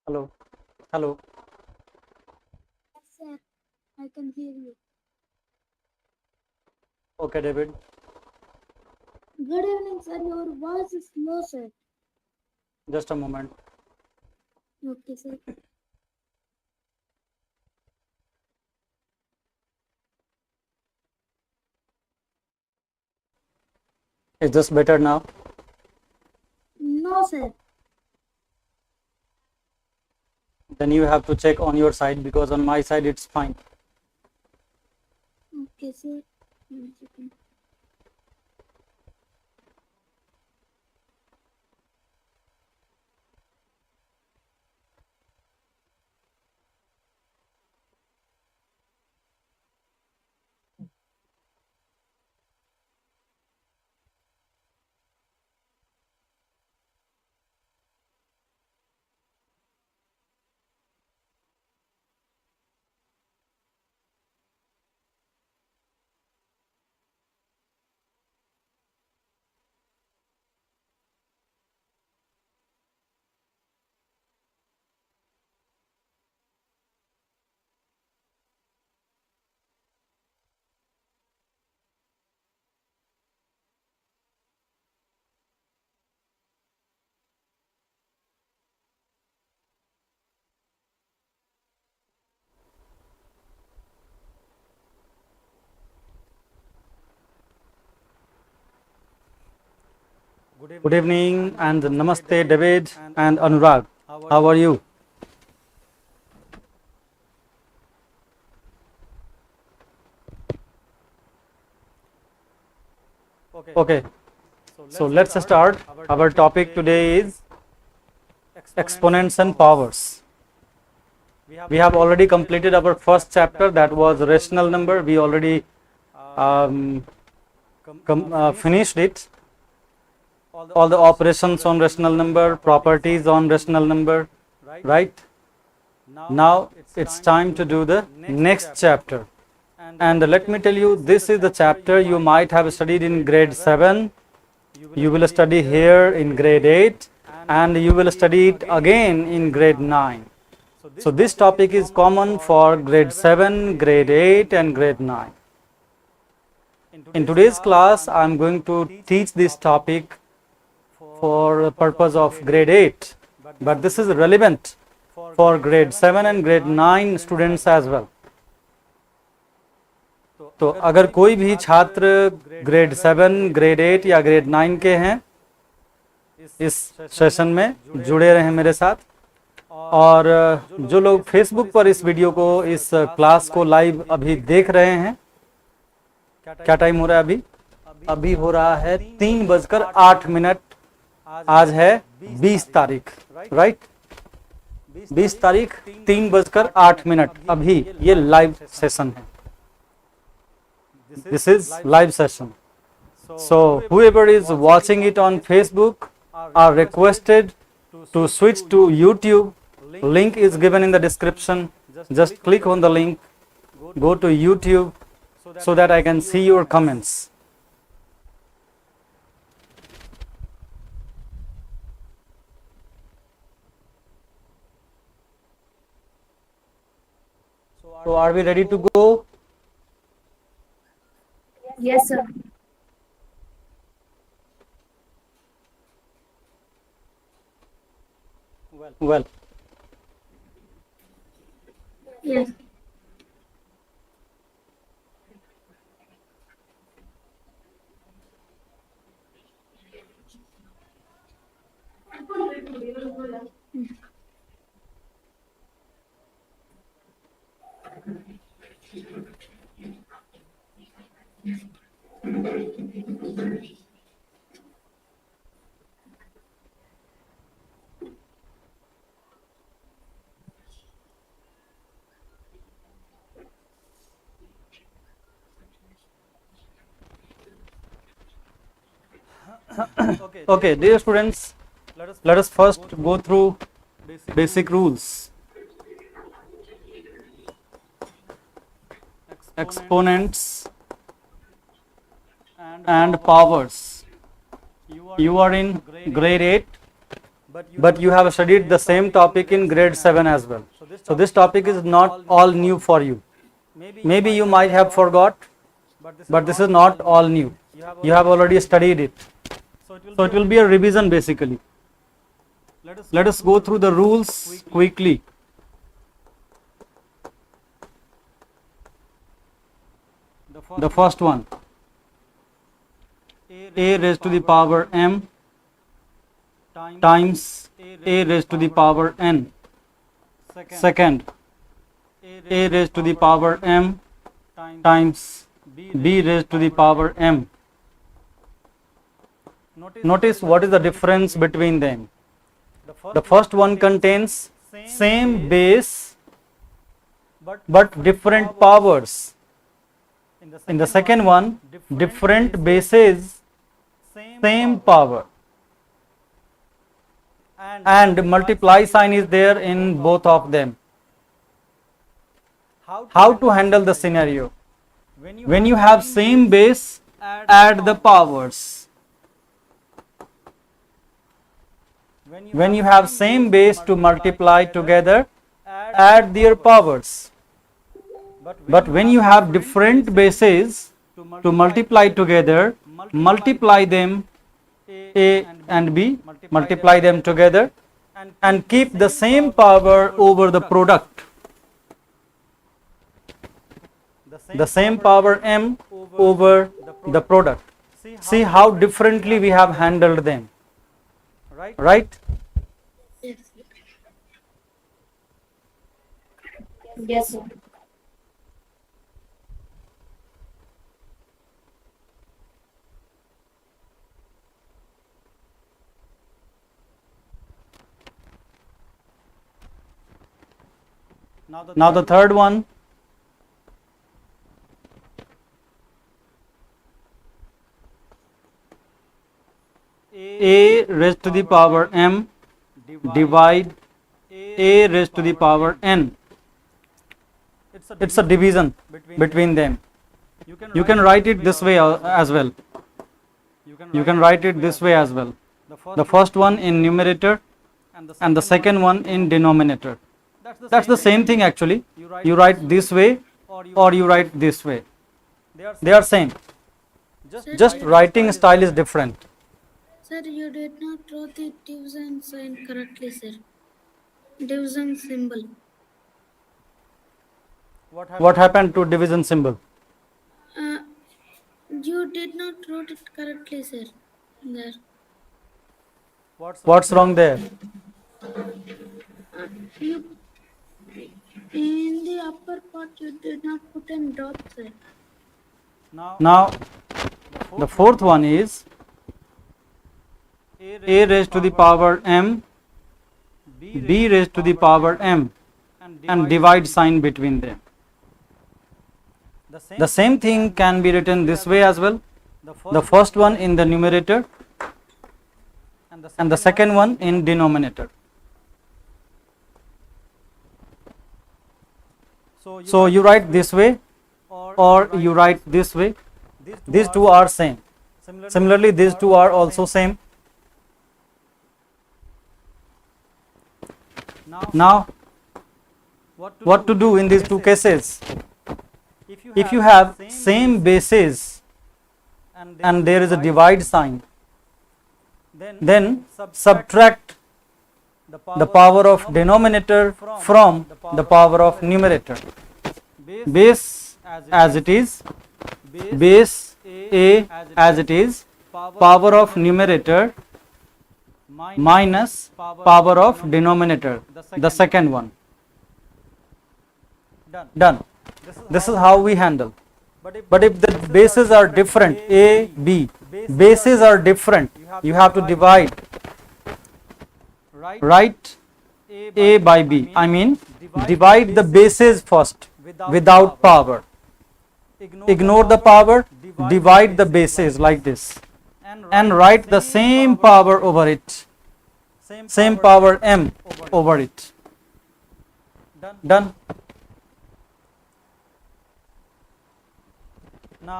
Hello. Hello. Yes, sir. I can hear you. Okay, David. Good evening, sir. Your voice is low, sir. Just a moment. Okay, sir. Is this better now? No, sir. Then you have to check on your side because on my side it's fine. Okay, sir. 1 second. Good evening and namaste, David and Anurag. How are you? Okay. So let's start. Our topic today is exponents and powers. We have already completed our first chapter, that was rational number. We already finished it. All the operations on rational number, properties on rational number, right? Now it's time to do the next chapter. And let me tell you, this is the chapter you might have studied in grade 7. You will study here in grade 8 and you will study it again in grade 9. So this topic is common for grade 7, grade 8 and grade 9. In today's class, I am going to teach this topic for the purpose of grade 8, but this is relevant for grade 7 and grade 9 students as well. तो अगर कोई भी छात्र grade 7, grade 8 या grade 9 के हैं, इस session में जुड़े रहें मेरे साथ। और जो लोग फेसबुक पर इस वीडियो को, इस क्लास को लाइव अभी देख रहे हैं, क्या टाइम हो रहा है अभी? अभी हो रहा है 3:08। आज है 20 तारीख, राइट? 20 तारीख 3:08। अभी ये लाइव सेशन है। This is live session. So whoever is watching it on Facebook are requested to switch to YouTube. Link is given in the description. Just click on the link, go to YouTube so that I can see your comments. So are we ready to go? Yes, sir. Well, Yes. okay, dear students, let us first go through basic rules. Exponents and powers. You are in grade 8, but you have studied the same topic in grade 7 as well. So this topic is not all new for you. Maybe you might have forgot, but this is not all new. You have already studied it. So it will be a revision basically. Let us go through the rules quickly. The first one, a raised to the power m times a raised to the power n. Second, a raised to the power m times b raised to the power m. Notice what is the difference between them. The first one contains same base but different powers. In the second one, different bases, same power. And multiply sign is there in both of them. How to handle the scenario? When you have same base, add the powers. When you have same base to multiply together, add their powers. But when you have different bases to multiply together, multiply them a and b, multiply them together and keep the same power over the product. The same power m over the product. See how differently we have handled them. Right? Yes. Yes, sir. Now the third one, a raised to the power m divide a raised to the power n. It's a division between them. You can write it this way as well. You can write it this way as well. The first one in numerator and the second one in denominator. That's the same thing actually. You write this way or you write this way. They are same. Just writing style is different. Sir, you did not draw the division sign correctly, sir. Division symbol. What happened to division symbol? You did not wrote it correctly, sir. There. What's wrong there? You, in the upper part, you did not put in dot, sir. Now the fourth one is a raised to the power m, b raised to the power m, and divide sign between them. The same thing can be written this way as well. The first one in the numerator and the second one in denominator. So you write this way or you write this way. These two are same. Similarly, these two are also same. Now, what to do in these two cases? If you have same bases and there is a divide sign, then subtract the power of denominator from the power of numerator. Base as it is, base a as it is, power of numerator minus power of denominator, the second one. Done. This is how we handle. But if the bases are different, a, b, bases are different, you have to divide. Write a by b. I mean, divide the bases first without power. Ignore the power, divide the bases like this. And write the same power over it. Same power m over it. Done.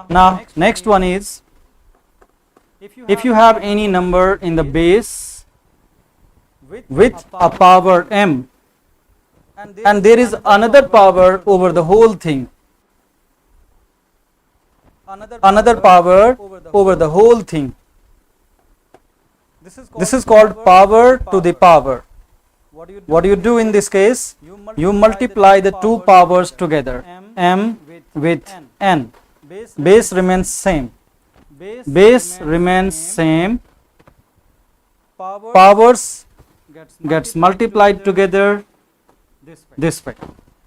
Now, next one is, if you have any number in the base with a power m, and there is another power over the whole thing, another power over the whole thing. This is called power to the power. What do you do in this case? You multiply the two powers together, m with n. Base remains same. Base remains same. Powers gets multiplied together this way.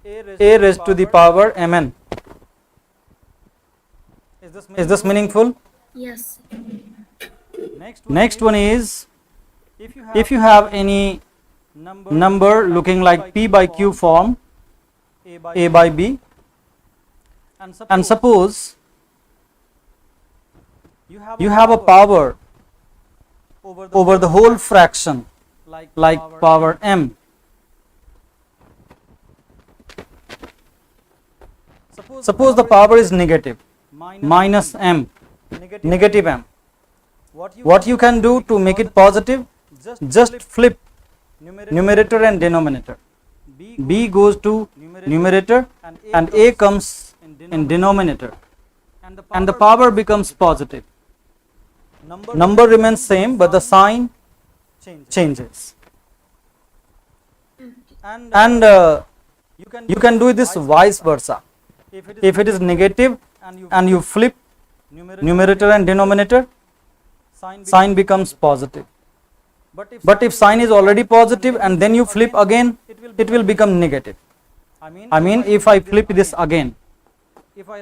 A raised to the power mn. Is this meaningful? Yes. Next one is, if you have any number looking like p by q form, a by b, and suppose you have a power over the whole fraction like power m. Suppose the power is negative, minus m, negative m. What you can do to make it positive? Just flip numerator and denominator. B goes to numerator and a comes in denominator, and the power becomes positive. Number remains same, but the sign changes. And you can do this vice versa. If it is negative and you flip numerator and denominator, sign becomes positive. But if sign is already positive and then you flip again, it will become negative. I mean, if I flip this again,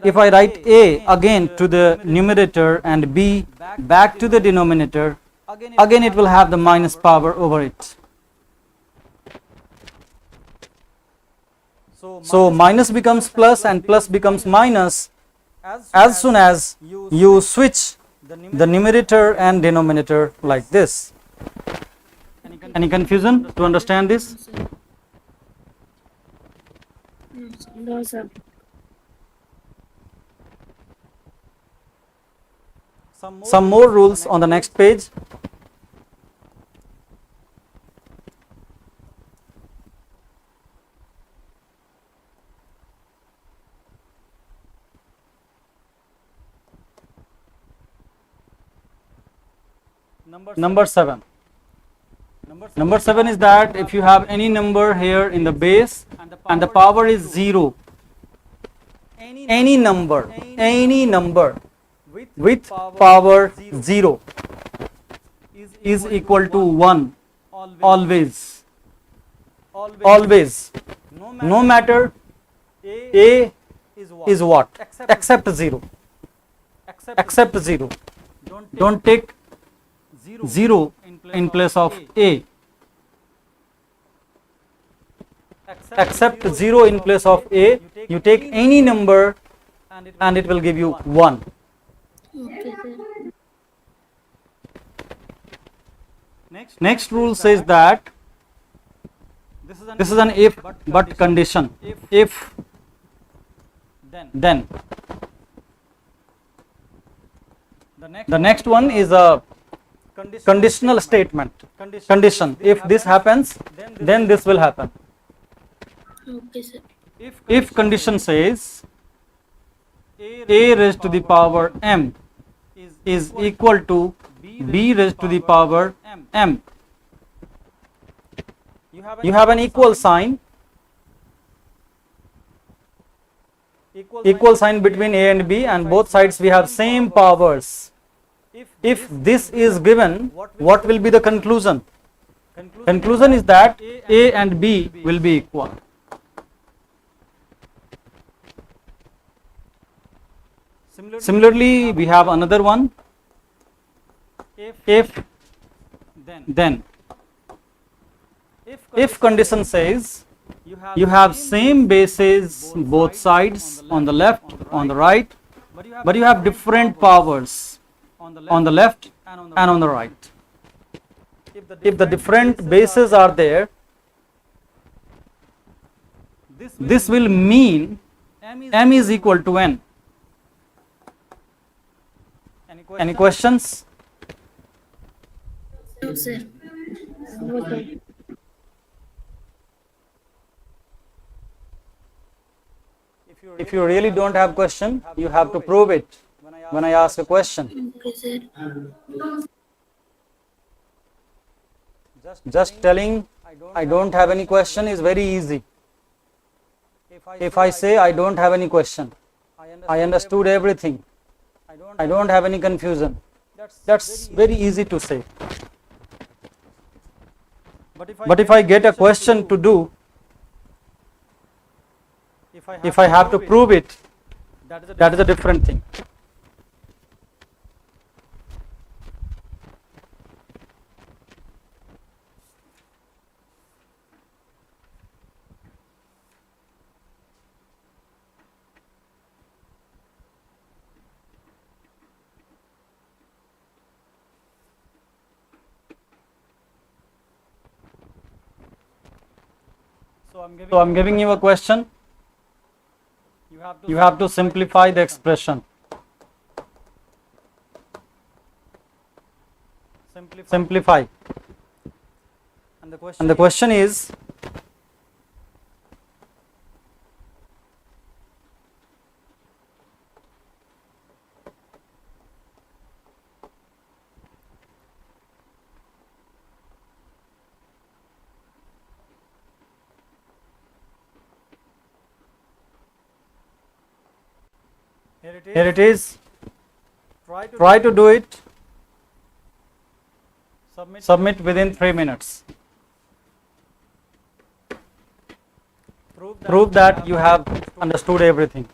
if I write a again to the numerator and b back to the denominator, again it will have the minus power over it. So minus becomes plus and plus becomes minus as soon as you switch the numerator and denominator like this. Any confusion to understand this? No, sir. Some more rules on the next page. Number 7. Number 7 is that if you have any number here in the base and the power is 0, any number with power 0 is equal to 1 always. No matter a is what? Except 0. Don't take 0 in place of a. Except 0 in place of a, you take any number and it will give you 1. Okay, sir. Next rule says that this is an if but condition. If then. The next one is a conditional statement. Condition. If this happens, then this will happen. Okay, sir. If condition says a raised to the power m is equal to b raised to the power m, you have an equal sign. Equal sign between a and b, and both sides we have same powers. If this is given, what will be the conclusion? Conclusion is that a and b will be equal. Similarly, we have another one. If then. If condition says you have same bases both sides, on the left, on the right, but you have different powers on the left and on the right. If the different bases are there, this will mean m is equal to n. Any questions? No, sir. Okay. If you really don't have question, you have to prove it when I ask a question. Okay, sir. Just telling I don't have any question is very easy. If I say I don't have any question, I understood everything, I don't have any confusion, that's very easy to say. But if I get a question to do, if I have to prove it, that is a different thing. So I'm giving you a question. You have to simplify the expression. Simplify. And the question is, here it is. Try to do it. Submit within 3 minutes. Prove that you have understood everything.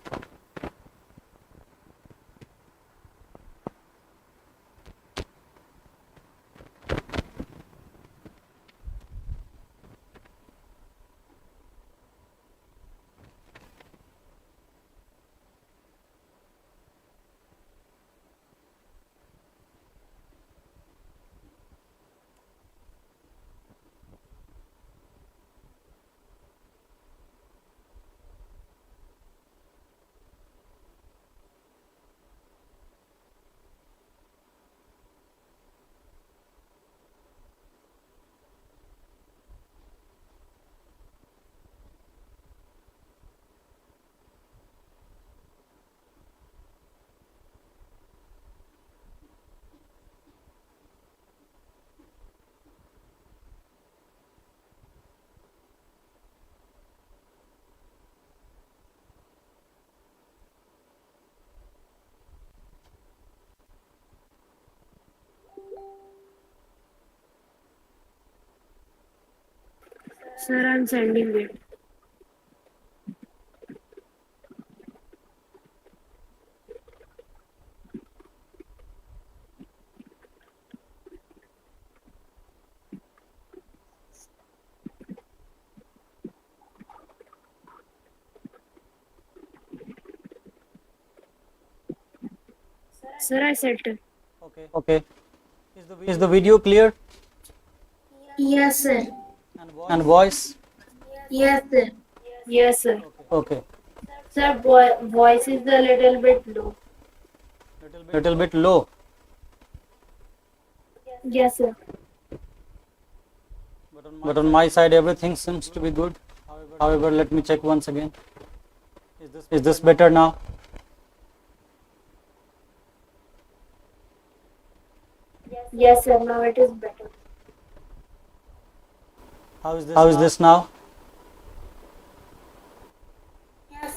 Sir, I'm sending it. Sir, I sent it. Okay. Is the video clear? Yes, sir. And voice? Yes, sir. Yes, sir. Okay. Sir, voice is a little bit low. Little bit low. Yes, sir. But on my side everything seems to be good. However, let me check once again. Is this better now? Yes, sir. Now it is better. How is this now?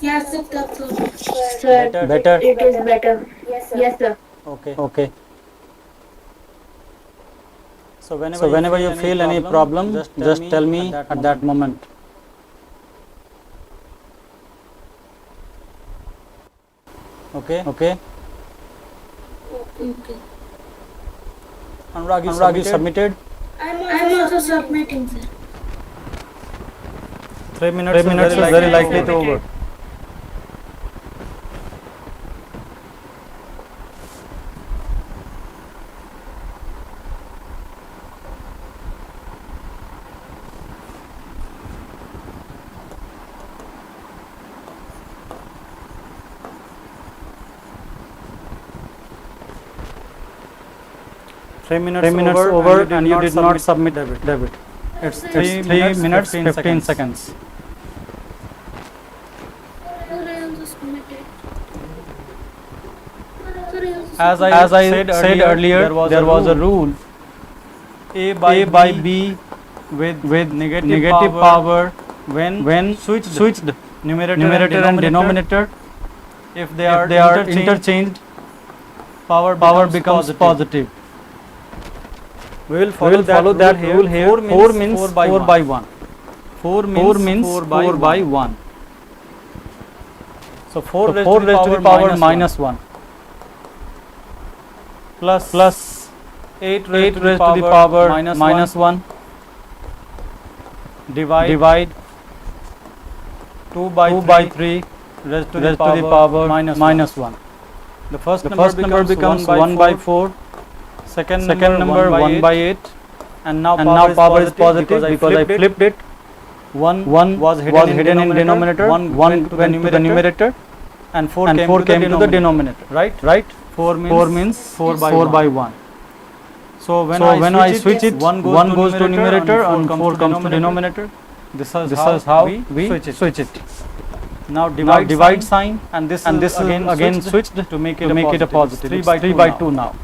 Yes, sir. That's all. Sir, Better? it is better. Yes, sir. Okay. So whenever you feel any problem, just tell me at that moment. Okay? Okay. Anurag, you submitted? I'm also submitting, sir. 3 minutes is very likely to over. Three minutes over and you did not submit debit. It's 3 minutes 15 seconds. Sir, I also Sir, I also As suppose I said earlier, there was a rule A by B with negative power when switched numerator and denominator. If they are interchanged, power becomes positive. We will follow that rule here. 4 means 4 by 1. 4 means 4 by 1. So 4 raised to the power minus 1 plus 8 raised to the power minus 1 divide 2 by 3 raised to the power minus 1. The first number becomes 1 by 4, second number 1 by 8, and now power is positive because I flipped it. 1 was hidden in denominator, 1 went to the numerator, and 4 came to the denominator. Right? 4 means 4 by 1. So when I switch it, 1 goes to numerator and 4 comes to denominator. This is how we switch it. Now divide sign, and this is again switched to make it a positive. 3 by 2 now.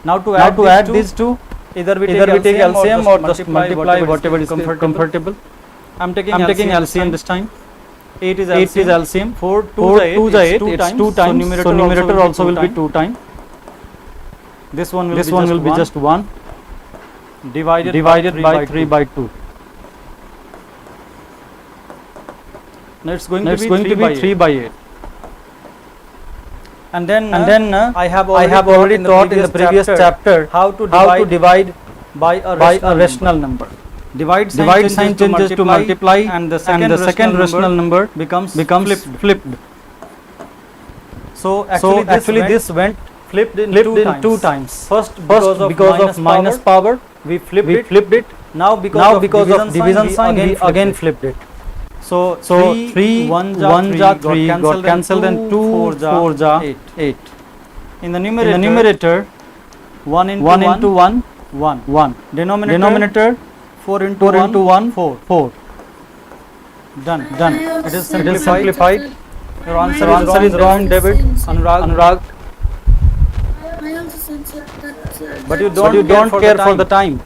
Now to add these two, either we take LCM or just multiply whatever is comfortable. I'm taking LCM this time. 8 is LCM. 4 2 is 8. It's 2 times. So numerator also will be 2 times. This one will be just 1 divided by 3 by 2. Now it's going to be 3 by 8. And then I have already taught in the previous chapter how to divide by a rational number. Divide sign changes to multiply, and the second rational number becomes flipped. So actually this went flipped in two times. First because of minus power we flipped it. Now because of division sign we again flipped it. So 3 1 ja 3 got cancelled, and 2 4 ja 8. In the numerator 1 into 1. Denominator 4 into 1 4. Done. It is simplified. Your answer is wrong, David. Anurag. I also censored that. But you don't care for the time.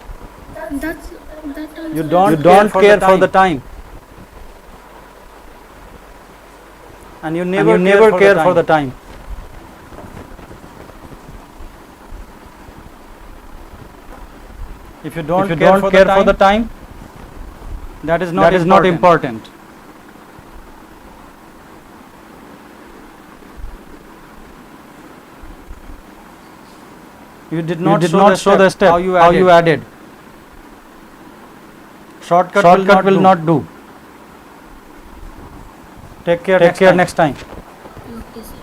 You don't care for the time. And you never care for the time. If you don't care for the time, that is not important. You did not show the step how you added. Shortcut will not do. Take care next time. Okay, sir.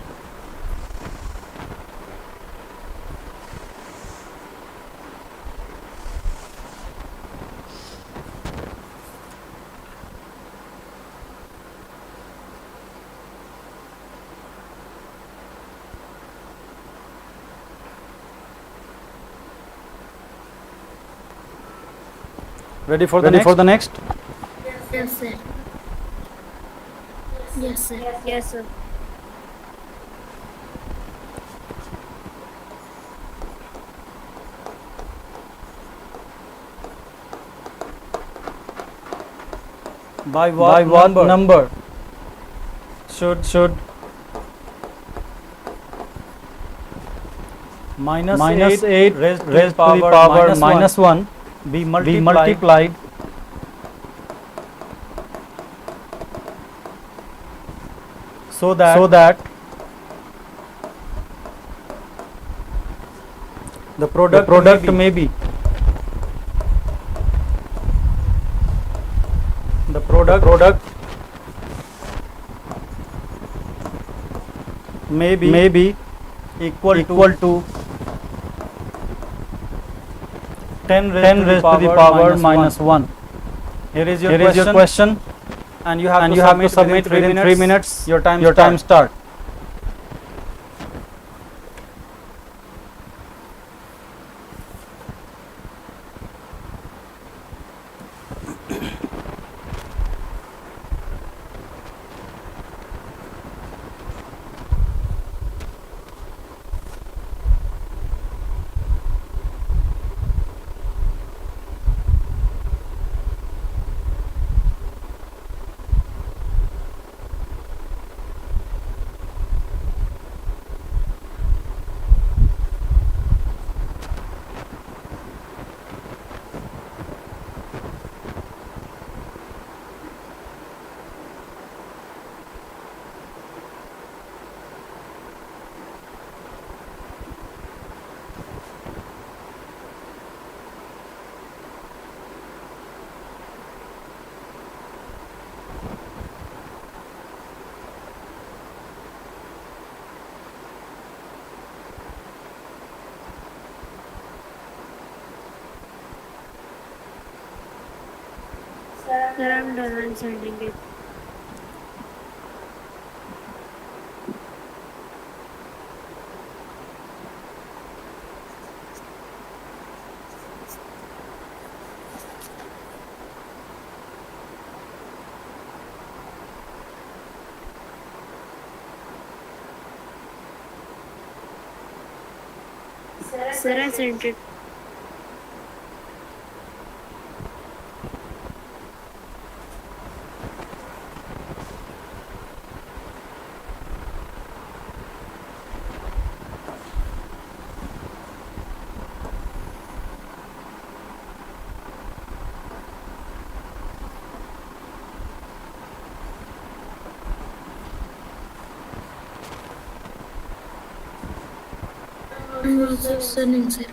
Ready for the next? Yes, sir. Yes, sir. Yes, sir. By what number should minus 8 raised to the power minus 1 be multiplied so that the product may be the product may be equal to 10 raised to the power minus 1. Here is your question, and you have to submit within 3 minutes. Your time start. Sir, I'm done. I'm sending it. Sir, I sent it. I'm also sending, sir.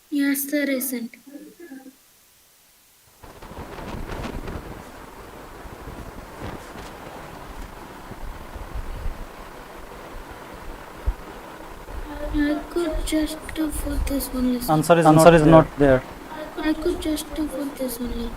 Yes, sir, I sent. I could just do for this only, sir. Answer is not there. I could just do for this only.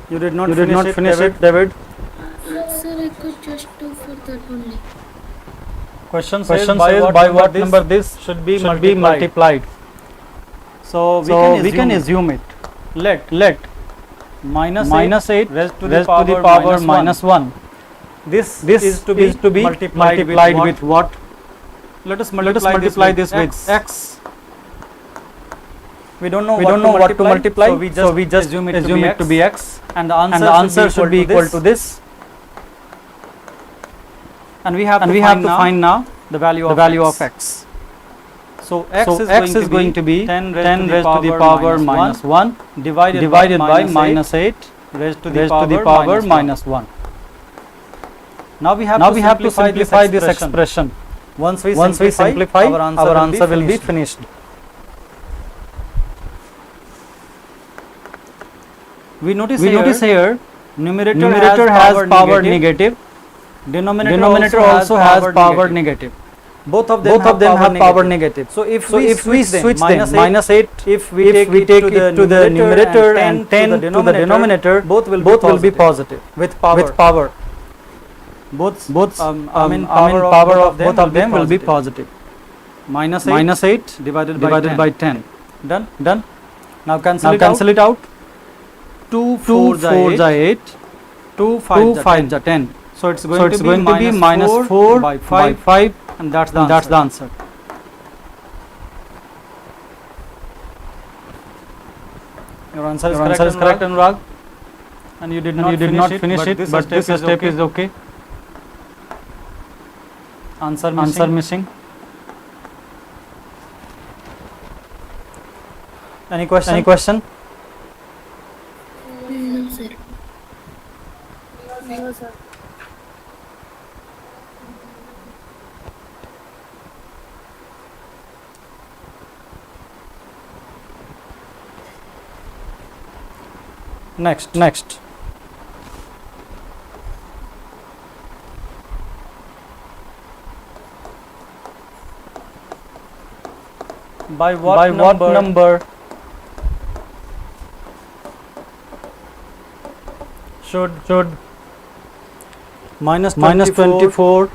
You did not finish it, David. Sir, I could just do for that only. Question says by what number this should be multiplied. So we can assume it. Let minus 8 raised to the power minus 1. This is to be multiplied with what? Let us multiply this with x. We don't know what to multiply, so we just assume it to be x, and the answer should be equal to this. And we have to find now the value of x. So x is going to be 10 raised to the power minus 1 divided by minus 8 raised to the power minus 1. Now we have to simplify this expression. Once we simplify, our answer will be finished. We notice here numerator has power negative, denominator also has power negative. Both of them have power negative. So if we switch them, minus 8, if we take it to the numerator and 10 to the denominator, both will be positive with power. Both power of both of them will be positive. Minus 8 divided by 10. Done. Now cancel it out. 2 4 are 8, 2 5 are 10. So it's going to be minus 4 by 5, and that's the answer. Your answer is correct, Anurag. And you did not finish it, but this step is okay. Answer missing. Any question? No, sir. No, sir. Next. By what number should minus 24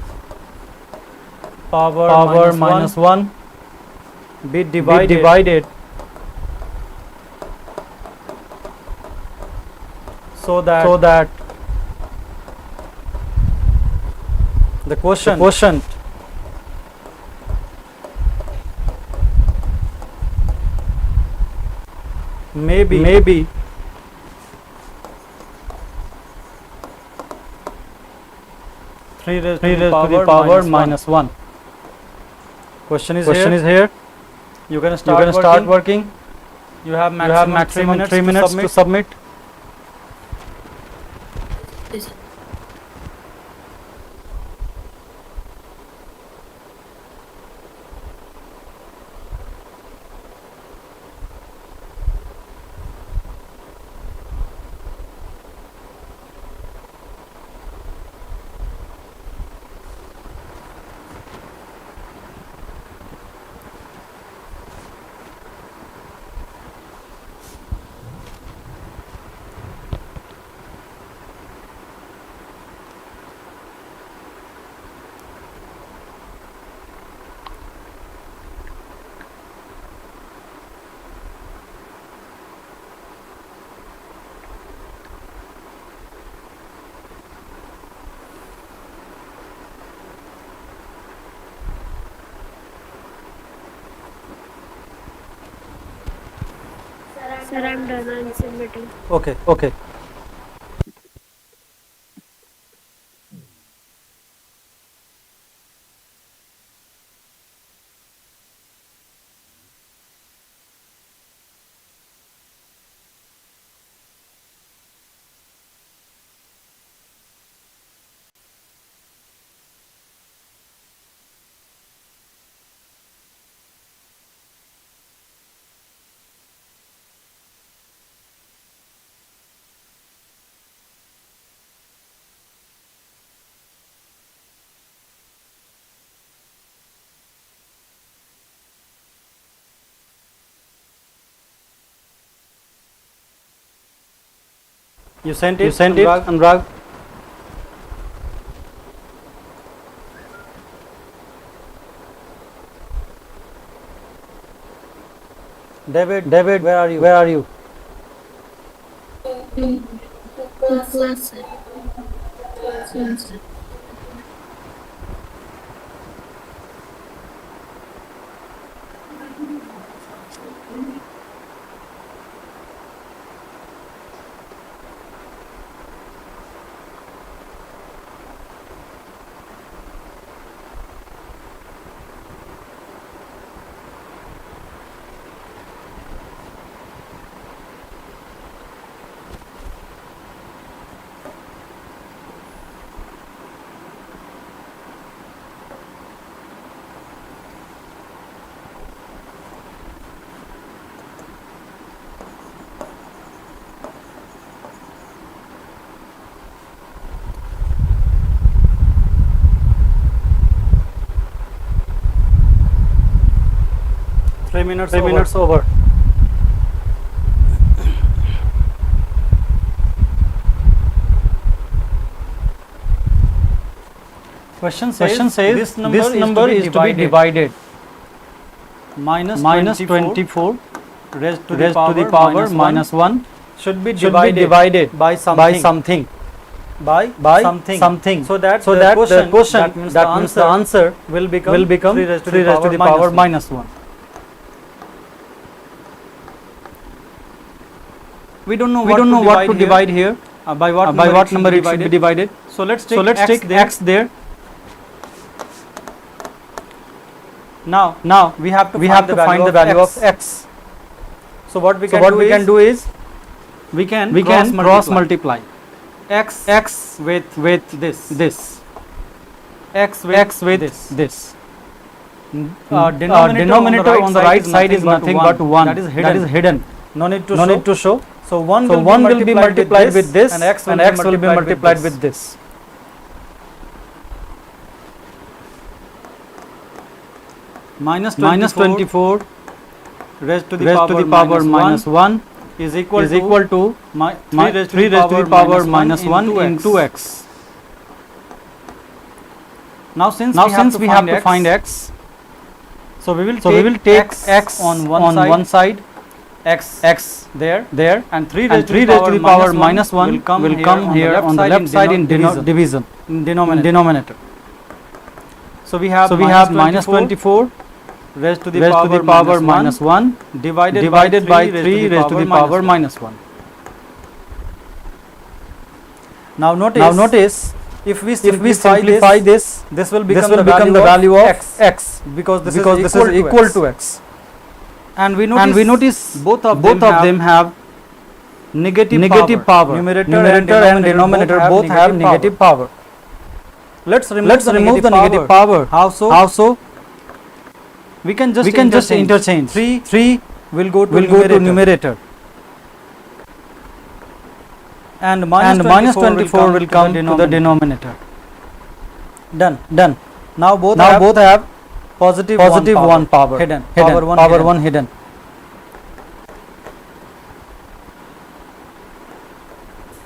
power minus 1 be divided so that the quotient may be 3 raised to the power minus 1. Question is here. You can start working. You have maximum 3 minutes to submit. Yes, sir. Sir, I'm done. I'm submitting. Okay. You sent it, Anurag? David, where are you? Class, sir. Yes, sir. Three minutes over. Question says this number is to be divided. Minus 24 raised to the power minus 1 should be divided by something. By something. So that the quotient, that means the answer will become 3 raised to the power minus 1. We don't know what to divide here. By what number it should be divided. So let's take x there. Now we have to find the value of x. So what we can do is we can cross multiply x with this, x with this. Denominator on the right side is nothing but 1. That is hidden. No need to show. So 1 will be multiplied with this, and x will be multiplied with this. Minus 24 raised to the power minus 1 is equal to 3 raised to the power minus 1 into x. Now since we have to find x, so we will take x on one side, x there, and 3 raised to the power minus 1 will come here on the left side in division, in denominator. So we have minus 24 raised to the power minus 1 divided by 3 raised to the power minus 1. Now notice, if we simplify this will become the value of x, because this is equal to x. And we notice both of them have negative power. Numerator and denominator both have negative power. Let's remove the negative power. How so? We can just interchange. 3 will go to numerator. And minus 24 will come to the denominator. Done. Now both have positive 1 power hidden. Power 1 hidden.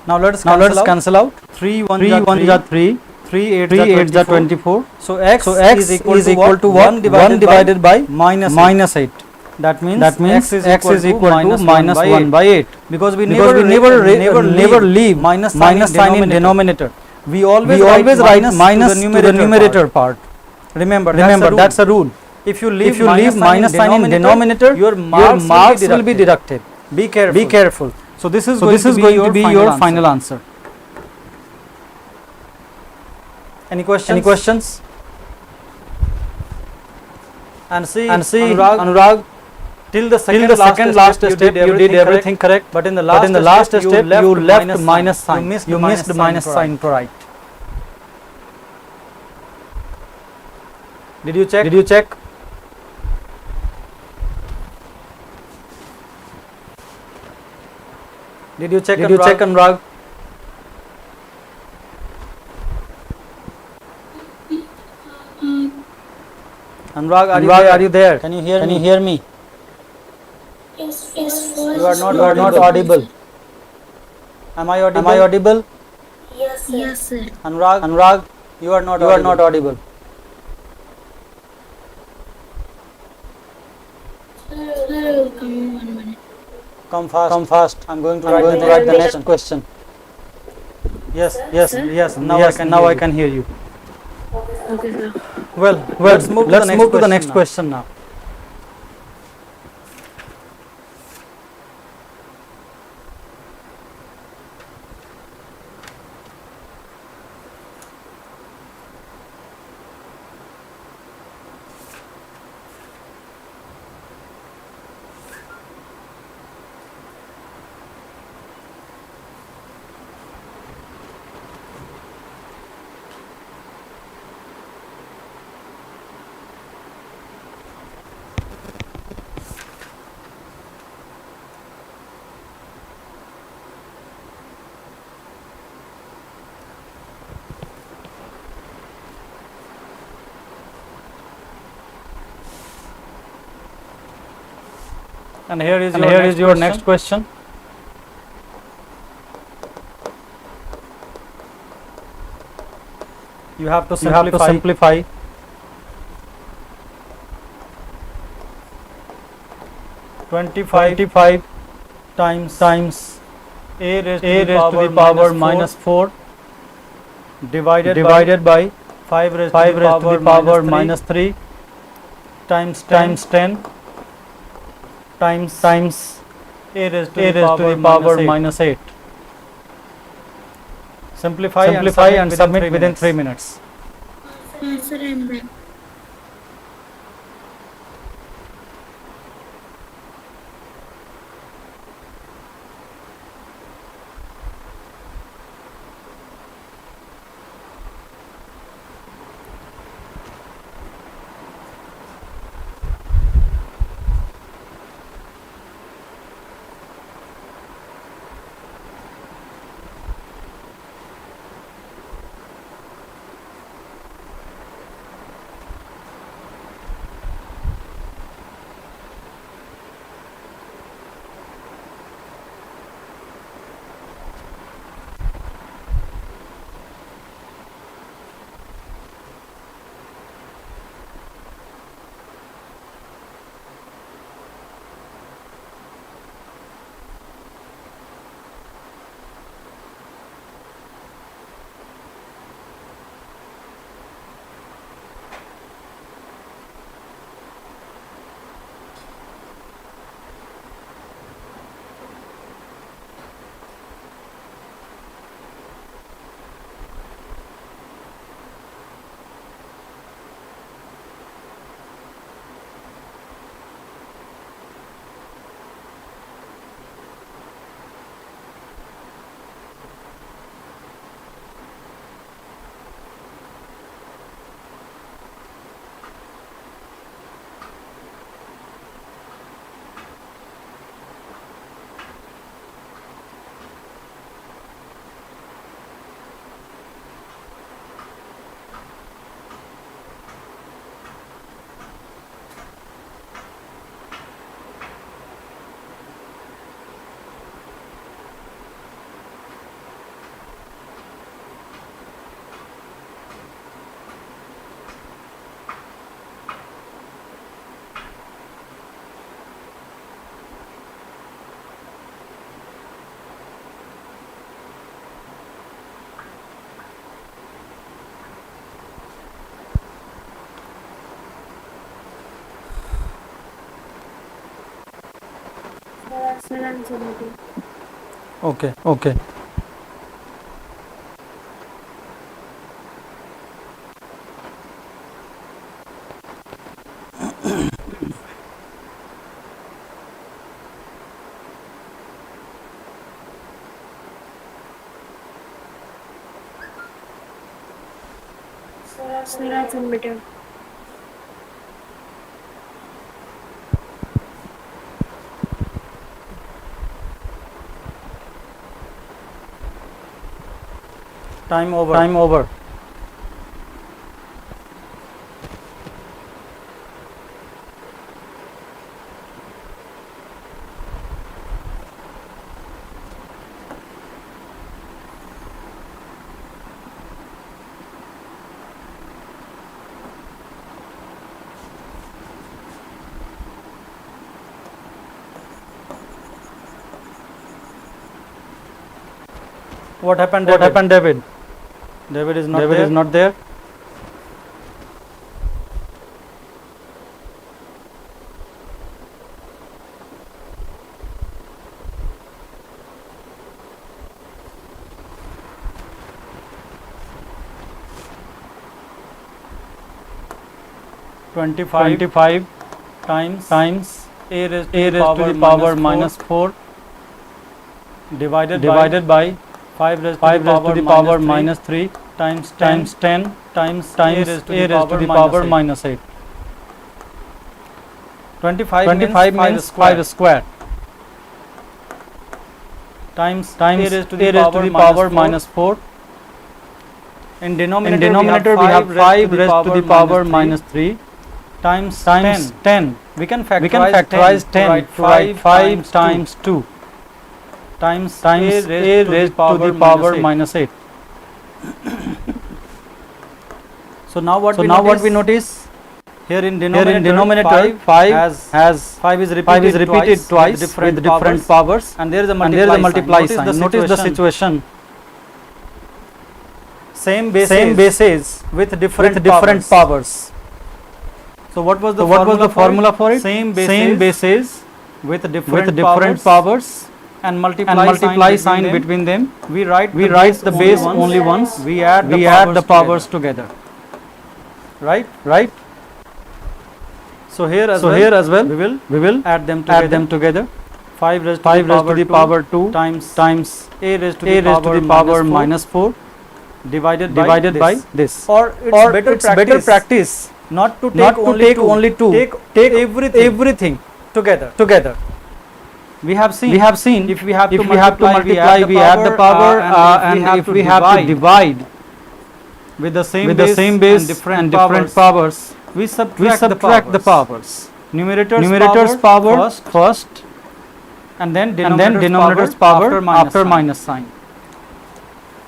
Now let's cancel out. 3 1 is 3. 3 8 is 24. So x is equal to 1 divided by minus 8. That means x is equal to minus 1 by 8. Because we never leave minus sign in denominator. We always write minus to the numerator part. Remember that's a rule. If you leave minus sign in denominator, your marks will be deducted. Be careful. So this is going to be your final answer. Any questions? And see Anurag, till the second last step you did everything correct, but in the last step you left minus sign. You missed minus sign to write. Did you check? Did you check, Anurag? Anurag, are you there? Can you hear me? Yes. You are not audible. Am I audible? Yes, sir. Anurag, you are not audible. Sir, come 1 minute. Come fast. I'm going to write the next question. Yes. Now I can hear you. Okay, sir. Well, let's move to the next question now. And here is your next question. You have to simplify. Twenty-five times a raised to the power minus 4 divided by 5 raised to the power minus 3 times 10 times a raised to the power minus 8. Simplify and submit within 3 minutes. Sir, I'm back. Sir, I'm submitting. Okay, okay. Sir, I submitted. Time over. Time over. What happened, David? What happened, David? David is not there. David is not there. Twenty-five times a raised to the power minus 4 divided by 5 raised to the power minus 3 times 10 times a raised to the power minus 8. 25 means 5 square times a raised to the power minus 4. In denominator we have 5 raised to the power minus 3 times 10. We can factorize 10 to write 5 times 2 times a raised to the power minus 8. So now what we notice? Here in denominator 5 is repeated twice with different powers, and there is a multiply sign. Notice the situation. Same bases with different powers. So what was the formula for it? Same bases with different powers and multiply sign between them. We write the base only once. We add the powers together. Right? So here as well we will add them together. 5 raised to the power 2 times a raised to the power minus 4 divided by this. Or it's better practice not to take only 2. Take everything together. We have seen if we have to multiply, we add the power, and if we have to divide with the same base and different powers, we subtract the powers. Numerators power first, and then denominator's power after minus sign.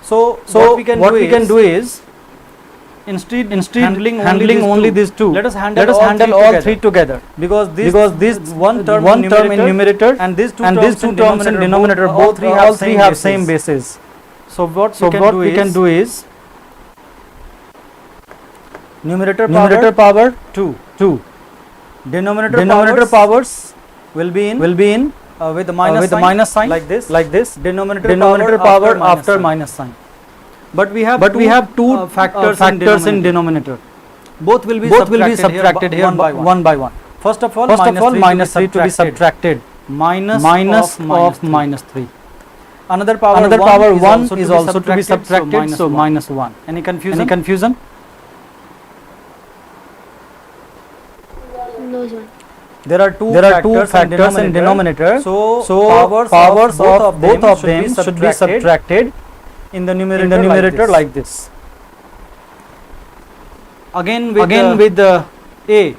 So what we can do is instead handling only these two, let us handle all three together, because this one term in numerator and these two terms in denominator both three have same bases. So what we can do is numerator power 2, denominator powers will be in with the minus sign like this, denominator power after minus sign. But we have two factors in denominator. Both will be subtracted here one by one. First of all, minus 3 to be subtracted. Minus of minus 3. Another power 1 is also to be subtracted, so minus 1. Any confusion? No, sir. There are two factors in denominator. So powers of both of them should be subtracted in the numerator like this. Again with the a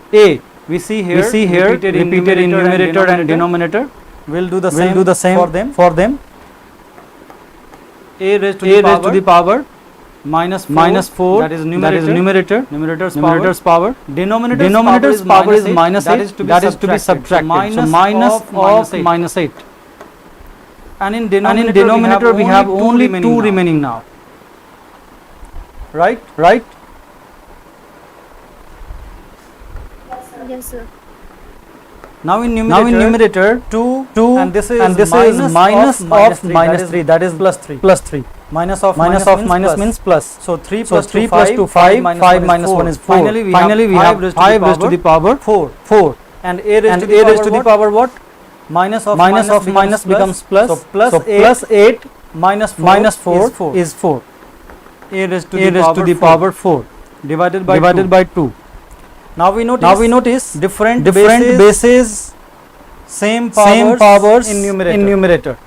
we see here repeated in numerator and denominator. We'll do the same for them. A raised to the power minus 4, that is numerator. Numerator's power. Denominator's power is minus 8, that is to be subtracted. So minus of minus 8. And in denominator we have only 2 remaining now. Right? Yes, sir. Now in numerator 2 and this is minus of minus 3, that is plus 3. Minus of minus means plus. So 3 plus 2 5 minus 1 is 4. Finally we have 5 raised to the power 4. And a raised to the power what? Minus of minus becomes plus. So plus 8 minus 4 is 4. A raised to the power 4 divided by 2. Now we notice different bases, same powers in numerator.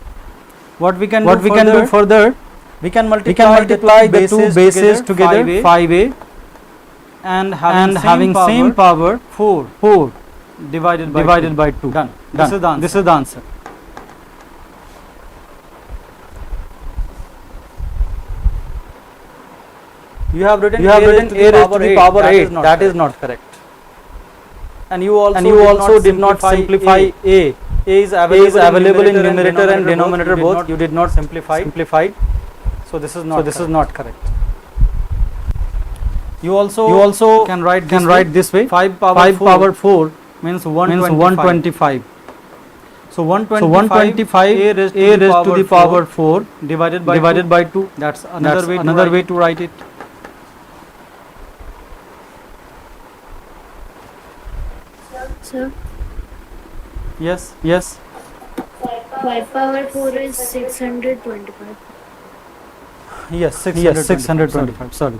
What we can do further? We can multiply the two bases together 5a and having same power 4 divided by 2. Done. This is the answer. You have written a raised to the power 8. That is not correct. And you also did not simplify a. A is available in numerator and denominator both. You did not simplify. So this is not correct. You also can write this way. 5 power 4 means 125. So 125 a raised to the power 4 divided by 2. That's another way to write it. Sir, Yes. 5 power 4 is 625. Yes, 625. Sorry.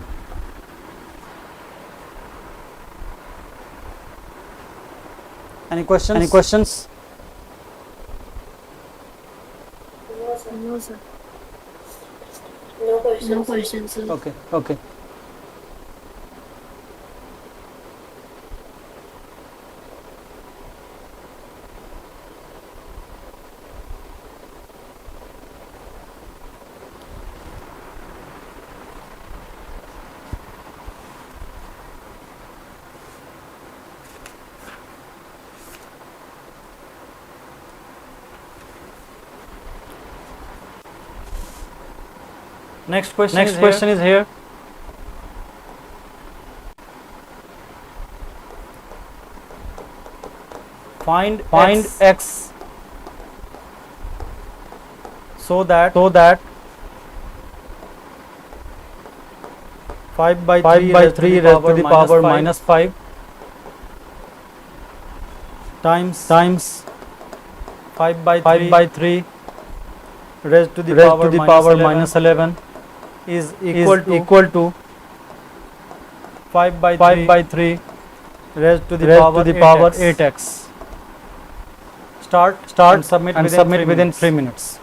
Any questions? No, sir. No questions, sir. Okay. Next question is here. Find x so that 5 by 3 raised to the power minus 5 times 5 by 3 raised to the power minus 11 is equal to 5 by 3 raised to the power 8x. Start and submit within 3 minutes.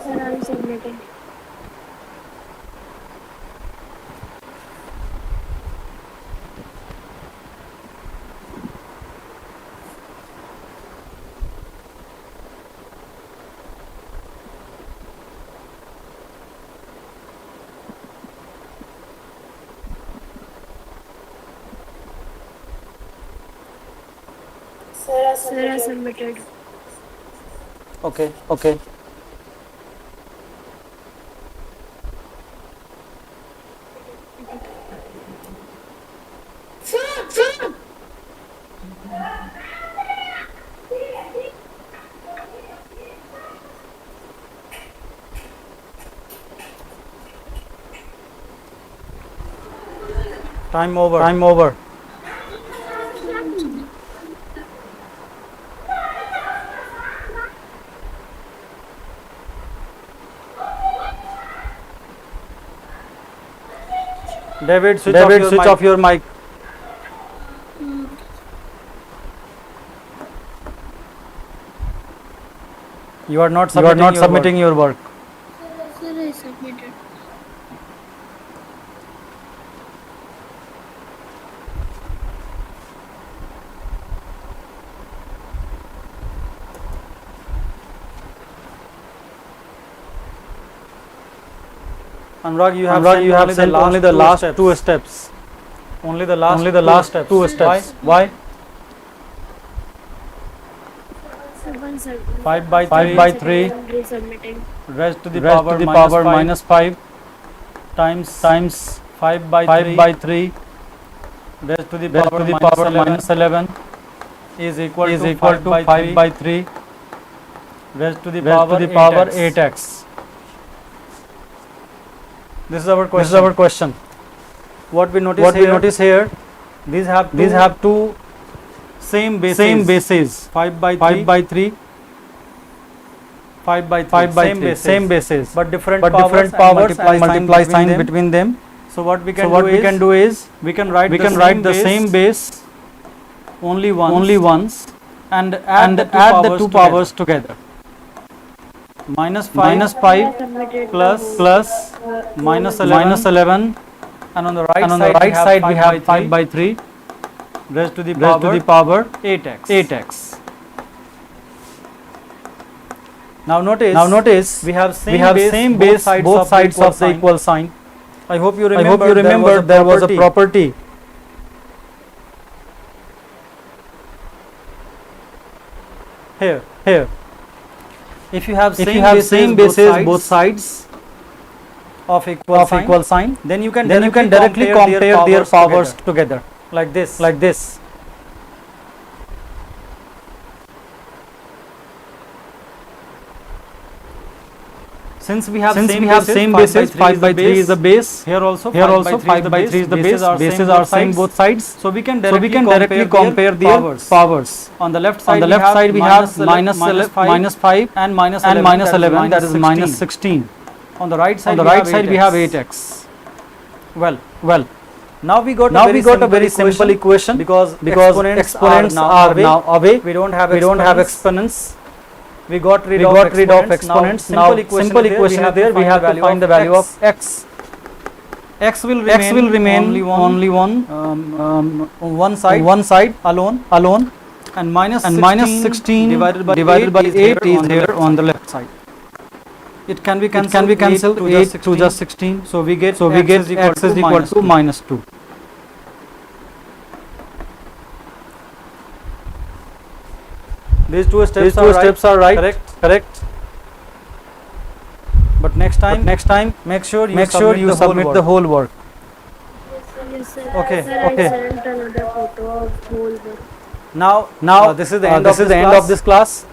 Sir, I'm submitting. Sir, I submitted. Okay, okay. Time over. Time over. Sir, I'm submitting. David, switch David, off your mic. Okay. You are not You are not your submitting work. your work. Sir, I submitted. Anurag, you have Anurag, you have only sent only the last two steps. Only the last Only the last steps. two Sir, steps. Why? Sir, 5 by 5 3 by 3 resubmitting. raised to the raised power to the minus power 5 minus 5 times times 5 by 5 3 by 3 raised to the raised power to the minus power 11 minus 11 is equal is to equal 5 to by 5 3 by 3 raised to the raised power to the power 8x. 8x. This is our question. This is our question. What we notice What we here, notice here, these have two same bases. same bases. 5 by 3, 5 by 3, 5 by 3, 5 by same 3, bases. same bases. But different But powers, different and powers and multiply multiply sign sign between them. between them. So what we can So do what we is, can do is we can write we the can same write the base same base only once only once and and add the two powers together. minus 5 Minus 5 Submitted plus plus minus 11, minus 11, and on the right and on side the right side we 5 have 5 by by 3 raised to the raised to power the power 8x. 8x. Now Notice we have we have same base both sides of the equal sign. I hope you I remember, hope you remember there was a property. here. If you have If you have same bases both sides of of equal sign, then you can directly compare their powers together like this. like this. Since we have Same bases 5 by 3 is the base. Here also 5 by 3 is the base. Bases are same both sides. So we can So we can directly compare their powers. On the left On side the left side we have minus 5 and minus 11, and minus 11, that is minus 16. On the right side, On the right side we have 8x. Well, now we got a very simple equation because exponents are now away. We don't have exponents. We got rid of exponents. Now simple equation is there. We have to find the value of x. X will remain only one side alone, and minus 16 divided by 8 is here on the left side. It can be It can be cancelled 8 to just 16. So we get x is equal to minus 2. These two These two steps are right. Correct. But next time, make sure you submit the whole work. Yes, sir. Okay, Sir, okay. I sent another photo of whole work. Now this is the end of this class.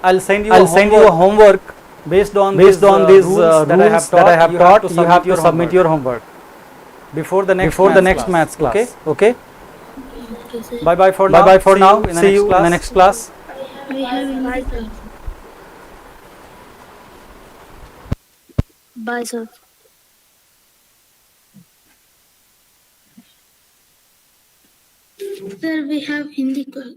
I'll send you a homework based on these rules rules that I have taught. You have to submit your homework before the next maths class. Okay. Okay, sir. Bye bye for now. See you in the next class. We have Hindi class. Bye, sir. Sir, we have Hindi class.